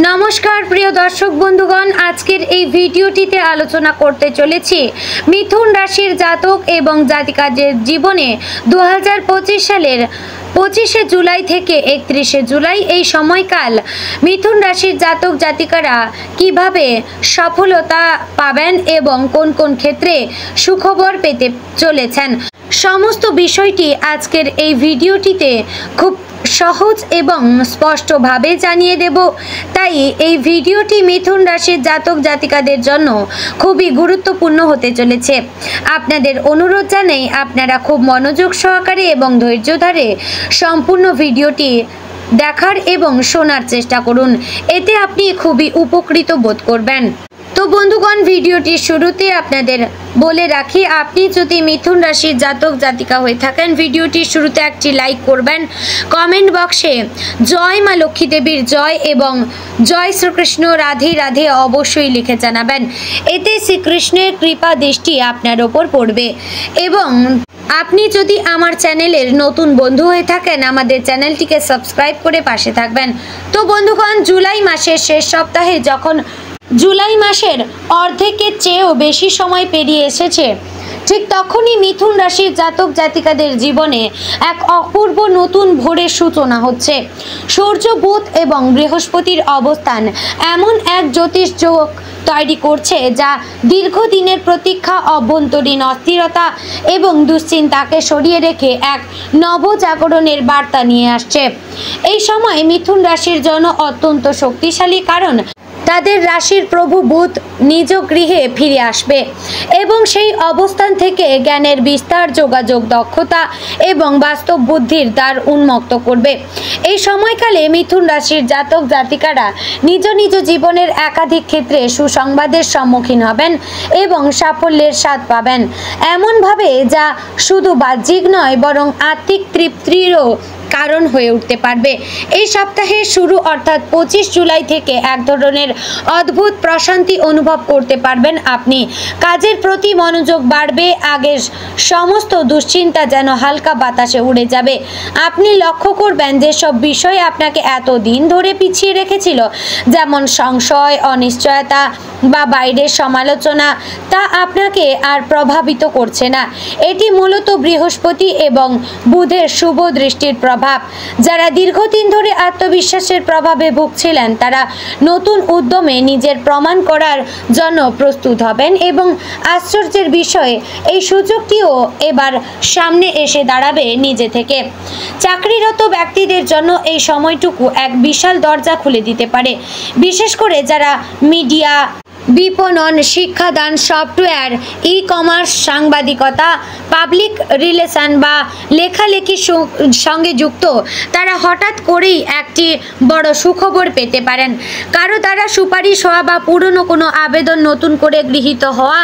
নমস্কার প্রিয় দর্শক বন্ধুগণ, আজকের এই ভিডিওটিতে আলোচনা করতে চলেছি মিথুন রাশির জাতক এবং জাতিকাদের জীবনে 2025 সালের 25শে জুলাই থেকে 31শে জুলাই এই সময়কাল মিথুন রাশির জাতক জাতিকারা কিভাবে সফলতা পাবেন এবং কোন কোন ক্ষেত্রে সুখবর পেতে চলেছেন, সমস্ত বিষয়টি আজকের এই ভিডিওটিতে খুব সহজ এবং স্পষ্টভাবে জানিয়ে দেব। তাই এই ভিডিওটি মিথুন রাশির জাতক জাতিকাদের জন্য খুবই গুরুত্বপূর্ণ হতে চলেছে। আপনাদের অনুরোধ জানাই আপনারা খুব মনোযোগ সহকারে এবং ধৈর্য ধরে সম্পূর্ণ ভিডিওটি দেখার এবং শোনার চেষ্টা করুন, এতে আপনি খুবই উপকৃত বোধ করবেন। তো বন্ধুগণ, ভিডিওটির শুরুতে আপনাদের বলে রাখি, আপনি যদি মিথুন রাশির জাতক জাতিকা হয়ে থাকেন ভিডিওটির শুরুতে একটি লাইক করবেন, কমেন্ট বক্সে জয় মা লক্ষ্মী দেবীর জয় এবং জয় শ্রীকৃষ্ণ রাধে রাধে অবশ্যই লিখে জানাবেন। এতে শ্রীকৃষ্ণের কৃপা দৃষ্টি আপনার ওপর পড়বে। এবং আপনি যদি আমার চ্যানেলের নতুন বন্ধু হয়ে থাকেন আমাদের চ্যানেলটিকে সাবস্ক্রাইব করে পাশে থাকবেন। তো বন্ধুগণ, জুলাই মাসের শেষ সপ্তাহে যখন জুলাই মাসের অর্ধেকের চেয়েও বেশি সময় পেরিয়ে এসেছে, ঠিক তখনই মিথুন রাশির জাতক জাতিকাদের জীবনে এক অপূর্ব নতুন ভোরের সূচনা হচ্ছে। সূর্য, বুধ এবং বৃহস্পতির অবস্থান এমন এক জ্যোতিষ যোগ তৈরি করছে যা দীর্ঘদিনের প্রতীক্ষা, অভ্যন্তরীণ অস্থিরতা এবং দুশ্চিন্তাকে সরিয়ে রেখে এক নবজাগরণের বার্তা নিয়ে আসছে। এই সময় মিথুন রাশির জন্য অত্যন্ত শক্তিশালী, কারণ তাদের রাশির প্রভু বুধ নিজ গৃহে ফিরে আসবে এবং সেই অবস্থান থেকে জ্ঞানের বিস্তার, যোগাযোগ দক্ষতা এবং বাস্তব বুদ্ধির দ্বার উন্মুক্ত করবে। এই সময়কালে মিথুন রাশির জাতক জাতিকারা নিজ নিজ জীবনের একাধিক ক্ষেত্রে সুসংবাদের সম্মুখীন হবেন এবং সাফল্যের স্বাদ পাবেন, এমনভাবে যা শুধু বাহ্যিক নয় বরং আত্মিক তৃপ্তিরও কারণ হয়ে উঠতে পারবে। এই সপ্তাহের শুরু অর্থাৎ 25 জুলাই থেকে এক ধরনের অদ্ভুত প্রশান্তি অনুভব করতে পারবেন আপনি। কাজের প্রতি মনোযোগ বাড়বে, আগের সমস্ত দুশ্চিন্তা যেন হালকা বাতাসে উড়ে যাবে। আপনি লক্ষ্য করবেন যেসব বিষয় আপনাকে এত দিন ধরে পিছিয়ে রেখেছিল, যেমন সংশয়, অনিশ্চয়তা বা বাইরের সমালোচনা, তা আপনাকে আর প্রভাবিত করছে না। এটি মূলত বৃহস্পতি এবং বুধের শুভ দৃষ্টির প্রভাব। যারা দীর্ঘদিন ধরে আত্মবিশ্বাসের প্রভাবে ভুগছিলেন তারা নতুন উদ্যমে নিজের প্রমাণ করার জন্য প্রস্তুত হবেন এবং আশ্চর্যের বিষয়ে এই সুযোগটিও এবার সামনে এসে দাঁড়াবে নিজে থেকে। চাকরিরত ব্যক্তিদের জন্য এই সময়টুকু এক বিশাল দরজা খুলে দিতে পারে, বিশেষ করে যারা মিডিয়া, বিপণন, শিক্ষাদান, সফটওয়্যার, ই-কমার্স, সাংবাদিকতা, পাবলিক রিলেশন বা লেখালেখির সঙ্গে যুক্ত, তারা হঠাৎ করেই একটি বড় সুখবর পেতে পারেন। কারো দ্বারা সুপারিশ হওয়া বা পুরনো কোনো আবেদন নতুন করে গৃহীত হওয়া,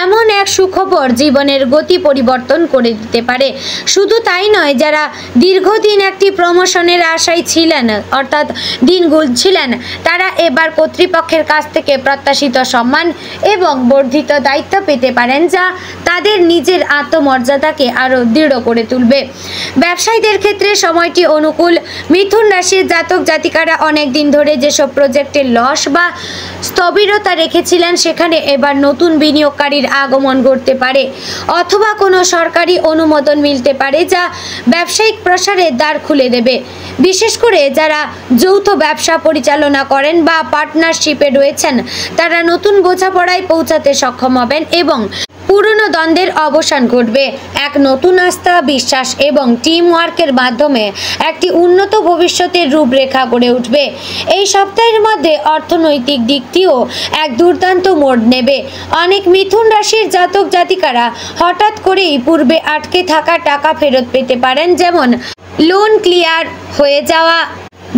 এমন এক সুখবর জীবনের গতি পরিবর্তন করে দিতে পারে। শুধু তাই নয়, যারা দীর্ঘদিন একটি প্রমোশনের আশায় ছিলেন অর্থাৎ দিন গুনছিলেন, তারা এবার কর্তৃপক্ষের কাছ থেকে প্রত্যাশিত সম্মান এবং বর্ধিত দায়িত্ব পেতে পারেন, যা তাদের নিজের আত্মমর্যাদাকে আরও দৃঢ় করে তুলবে। ব্যবসায়ীদের ক্ষেত্রে সময়টি অনুকূল। মিথুন রাশির জাতক জাতিকারা অনেক দিন ধরে যেসব প্রজেক্টে লস বা স্থবিরতা রেখেছিলেন সেখানে এবার নতুন বিনিয়োগকারীর আগমন ঘটতে পারে, অথবা কোনো সরকারি অনুমোদন মিলতে পারে যা ব্যবসায়িক প্রসারের দ্বার খুলে দেবে। বিশেষ করে যারা যৌথ ব্যবসা পরিচালনা করেন বা পার্টনারশিপে রয়েছেন তারা নতুন বোঝাপড়ায় পৌঁছাতে সক্ষম হবেন এবং পুরনো দ্বন্দ্বের অবসান ঘটবে। এক নতুন আস্থা, বিশ্বাস এবং টিম ওয়ার্কের মাধ্যমে একটি উন্নত ভবিষ্যতের রূপরেখা গড়ে উঠবে। এই সপ্তাহের মধ্যে অর্থনৈতিক দিকটিও এক দুর্দান্ত মোড় নেবে। অনেক মিথুন রাশির জাতক জাতিকারা হঠাৎ করেই পূর্বে আটকে থাকা টাকা ফেরত পেতে পারেন, যেমন লোন ক্লিয়ার হয়ে যাওয়া,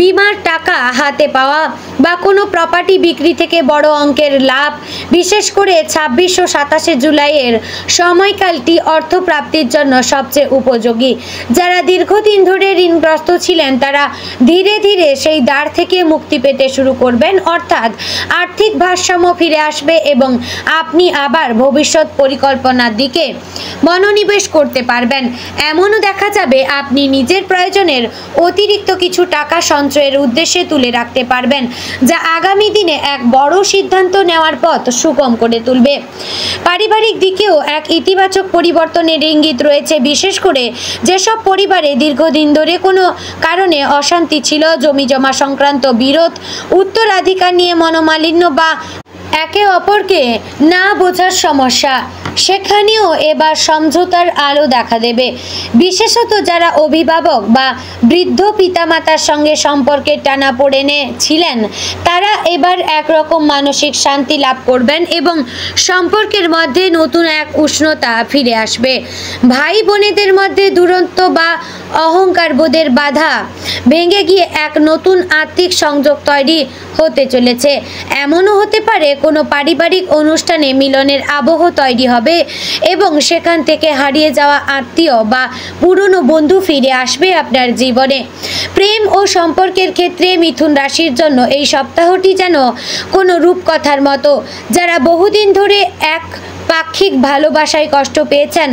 বিমার টাকা হাতে পাওয়া বা কোনো প্রপার্টি বিক্রি থেকে বড় অঙ্কের লাভ। বিশেষ করে 26 ও 27 জুলাইয়ের সময়কালটি অর্থপ্রাপ্তির জন্য সবচেয়ে উপযোগী। যারা দীর্ঘদিন ধরে ঋণগ্রস্ত ছিলেন তারা ধীরে ধীরে সেই দ্বার থেকে মুক্তি পেতে শুরু করবেন, অর্থাৎ আর্থিক ভারসাম্য ফিরে আসবে এবং আপনি আবার ভবিষ্যৎ পরিকল্পনার দিকে মনোনিবেশ করতে পারবেন। এমনও দেখা যাবে আপনি নিজের প্রয়োজনের অতিরিক্ত কিছু টাকা সঞ্চয়ের উদ্দেশ্যে তুলে রাখতে পারবেন, যা আগামী দিনে এক বড় সিদ্ধান্ত নেওয়ার পথ সুগম করে তুলবে। পারিবারিক দিকেও এক ইতিবাচক পরিবর্তনের ইঙ্গিত রয়েছে, বিশেষ করে যেসব পরিবারে দীর্ঘদিন ধরে কোনো কারণে অশান্তি ছিল, জমিজমা সংক্রান্ত বিরোধ, উত্তরাধিকার নিয়ে মনোমালিন্য বা একে অপরকে না বোঝার সমস্যা, সেখানেও এবার সমঝোতার আলো দেখা দেবে। বিশেষত যারা অভিভাবক বা বৃদ্ধ পিতামাতার সঙ্গে সম্পর্কের টানাপোড়েনে ছিলেন, তারা এবার একরকম মানসিক শান্তি লাভ করবেন এবং সম্পর্কের মধ্যে নতুন এক উষ্ণতা ফিরে আসবে। ভাই বোনেদের মধ্যে দূরত্ব বা অহংকার বোধের বাধা ভেঙে গিয়ে এক নতুন আত্মিক সংযোগ তৈরি হতে চলেছে। এমনও হতে পারে কোনো পারিবারিক অনুষ্ঠানে মিলনের আবহ তৈরি হবে এবং সেখান থেকে হারিয়ে যাওয়া আত্মীয় বা পুরনো বন্ধু ফিরে আসবে আপনার জীবনে। প্রেম ও সম্পর্কের ক্ষেত্রে মিথুন রাশির জন্য এই সপ্তাহটি যেন কোনো রূপকথার মতো। যারা বহুদিন ধরে এক পাক্ষিক ভালোবাসায় কষ্ট পেয়েছেন,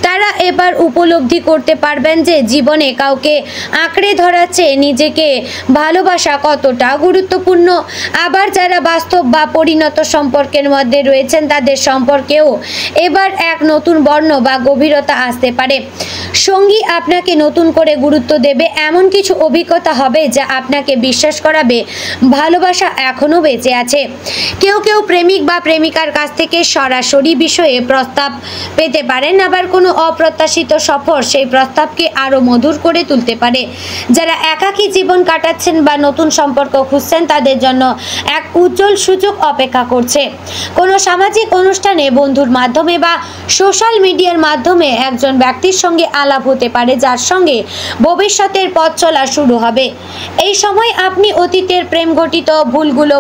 তারা এবার উপলব্ধি করতে পারবেন যে জীবনে কাউকে আঁকড়ে ধরার চেয়ে নিজেকে ভালোবাসা কতটা গুরুত্বপূর্ণ। আবার যারা বাস্তব বা পরিণত সম্পর্কের মধ্যে রয়েছেন, তাদের সম্পর্কেও এবার এক নতুন বর্ণ বা গভীরতা আসতে পারে। সঙ্গী আপনাকে নতুন করে গুরুত্ব দেবে, এমন কিছু অভিজ্ঞতা হবে যা আপনাকে বিশ্বাস করাবে ভালোবাসা এখনও বেঁচে আছে। কেউ কেউ প্রেমিক বা প্রেমিকার কাছ থেকে সরাসরি বিষয়ে প্রস্তাব পেতে পারেন, আবার কোনো অপ্রত্যাশিত সফর সেই প্রস্তাবকে আরও মধুর করে তুলতে পারে। যারা একাকী জীবন কাটাচ্ছেন বা নতুন সম্পর্ক খুঁজছেন, তাদের জন্য এক উজ্জ্বল সুযোগ অপেক্ষা করছে। কোনো সামাজিক অনুষ্ঠানে, বন্ধুর মাধ্যমে বা সোশ্যাল মিডিয়ার মাধ্যমে একজন ব্যক্তির সঙ্গে আলাপ হতে পারে, যার সঙ্গে ভবিষ্যতের পথ চলা শুরু হবে। এই সময় আপনি অতীতের প্রেম ঘটিত ভুলগুলো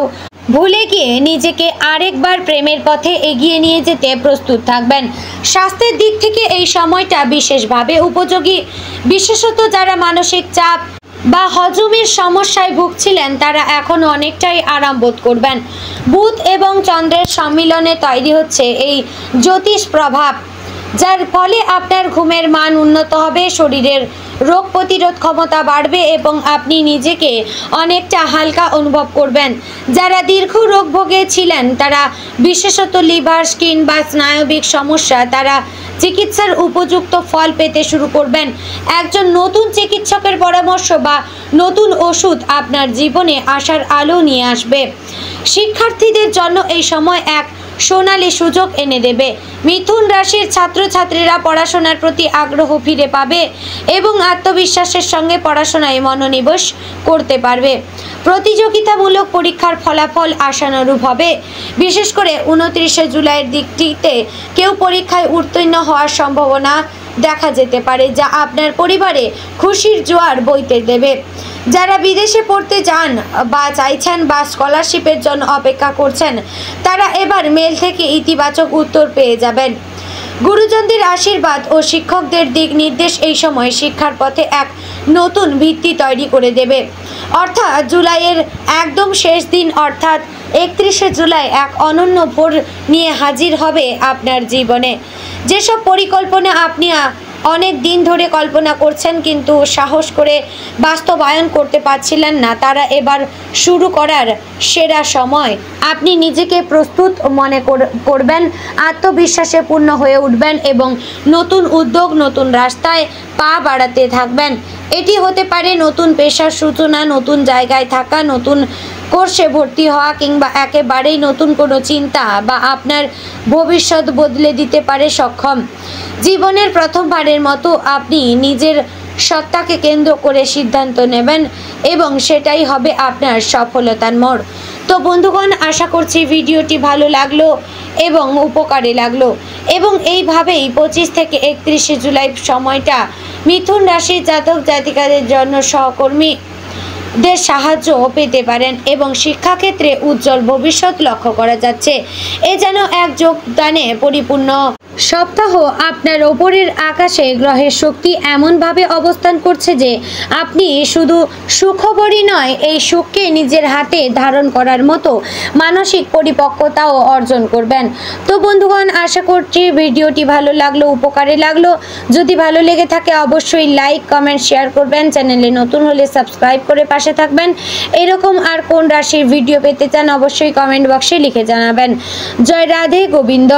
ভুলে গিয়ে নিজেকে আরেকবার প্রেমের পথে এগিয়ে নিয়ে যেতে প্রস্তুত থাকবেন। স্বাস্থ্যের দিক থেকে এই সময়টা বিশেষভাবে উপযোগী। বিশেষত যারা মানসিক চাপ বা হজমের সমস্যায় ভুগছিলেন, তারা এখন অনেকটাই আরাম বোধ করবেন। বুধ এবং চন্দ্রের সম্মিলনে তৈরি হচ্ছে এই জ্যোতিষ প্রভাব, যার ফলে আপনার ঘুমের মান উন্নত হবে, শরীরের রোগ প্রতিরোধ ক্ষমতা বাড়বে এবং আপনি নিজেকে অনেকটা হালকা অনুভব করবেন। যারা দীর্ঘ রোগ ভোগে ছিলেন, তারা বিশেষত লিভার, স্কিন বা স্নায়বিক সমস্যা, তারা চিকিৎসার উপযুক্ত ফল পেতে শুরু করবেন। একজন নতুন চিকিৎসকের পরামর্শ বা নতুন ওষুধ আপনার জীবনে আসার আলো নিয়ে আসবে। শিক্ষার্থীদের জন্য এই সময় এক সোনালী সুযোগ এনে দেবে। মিথুন রাশির ছাত্রছাত্রীরা পড়াশোনার প্রতি আগ্রহ ফিরে পাবে এবং আত্মবিশ্বাসের সঙ্গে পড়াশোনায় মনোনিবেশ করতে পারবে। প্রতিযোগিতামূলক পরীক্ষার ফলাফল আশানুরূপ হবে। বিশেষ করে 29শে জুলাইয়ের দিকটিতে কেউ পরীক্ষায় উত্তীর্ণ হওয়ার সম্ভাবনা দেখা যেতে পারে, যা আপনার পরিবারে খুশির জোয়ার বইতে দেবে। যারা বিদেশে পড়তে যান বা চাইছেন বা স্কলারশিপের জন্য অপেক্ষা করছেন, তারা এবার মেল থেকে ইতিবাচক উত্তর পেয়ে যাবেন। গুরুজনদের আশীর্বাদ ও শিক্ষকদের দিক নির্দেশ এই সময় শিক্ষার পথে এক নতুন ভিত্তি তৈরি করে দেবে। অর্থাৎ জুলাইয়ের একদম শেষ দিন অর্থাৎ 31শে জুলাই এক অনন্য ভোর নিয়ে হাজির হবে আপনার জীবনে। যেসব পরিকল্পনা আপনি অনেক দিন ধরে কল্পনা করছেন কিন্তু সাহস করে বাস্তবায়ন করতে পারছিলেন না, তারা এবার শুরু করার সেরা সময়। আপনি নিজেকে প্রস্তুত মনে করবেন, আত্মবিশ্বাসে পূর্ণ হয়ে উঠবেন এবং নতুন উদ্যোগ, নতুন রাস্তায় পা বাড়াতে থাকবেন। এটি হতে পারে নতুন পেশার সূচনা, নতুন জায়গায় থাকা, নতুন কোর্সে ভর্তি হওয়া কিংবা একেবারেই নতুন কোনো চিন্তা বা আপনার ভবিষ্যৎ বদলে দিতে পারে সক্ষম। জীবনের প্রথমবারের মতো আপনি নিজের সত্তাকে কেন্দ্র করে সিদ্ধান্ত নেবেন এবং সেটাই হবে আপনার সফলতার মোড়। তো বন্ধুগণ, আশা করছি ভিডিওটি ভালো লাগলো এবং উপকারে লাগলো এবং এইভাবেই 25 থেকে 31শে জুলাই সময়টা মিথুন রাশির জাতক জাতিকাদের জন্য সহকর্মীদের সাহায্য পেতে পারেন এবং শিক্ষাক্ষেত্রে উজ্জ্বল ভবিষ্যৎ লক্ষ্য করা যাচ্ছে। এ যেন এক যোগদানে পরিপূর্ণ সপ্তাহ আপনার ওপরের আকাশে গ্রহের শক্তি এমনভাবে অবস্থান করছে যে আপনি শুধু সুখবরই নয়, এই সুখকে নিজের হাতে ধারণ করার মতো মানসিক পরিপক্কতাও অর্জন করবেন। তো বন্ধুগণ, আশা করছি ভিডিওটি ভালো লাগলো, উপকারে লাগলো। যদি ভালো লেগে থাকে অবশ্যই লাইক, কমেন্ট, শেয়ার করবেন। চ্যানেলে নতুন হলে সাবস্ক্রাইব করে পাশে থাকবেন। এরকম আর কোন রাশির ভিডিও পেতে চান অবশ্যই কমেন্ট বক্সে লিখে জানাবেন। জয় রাধে গোবিন্দ।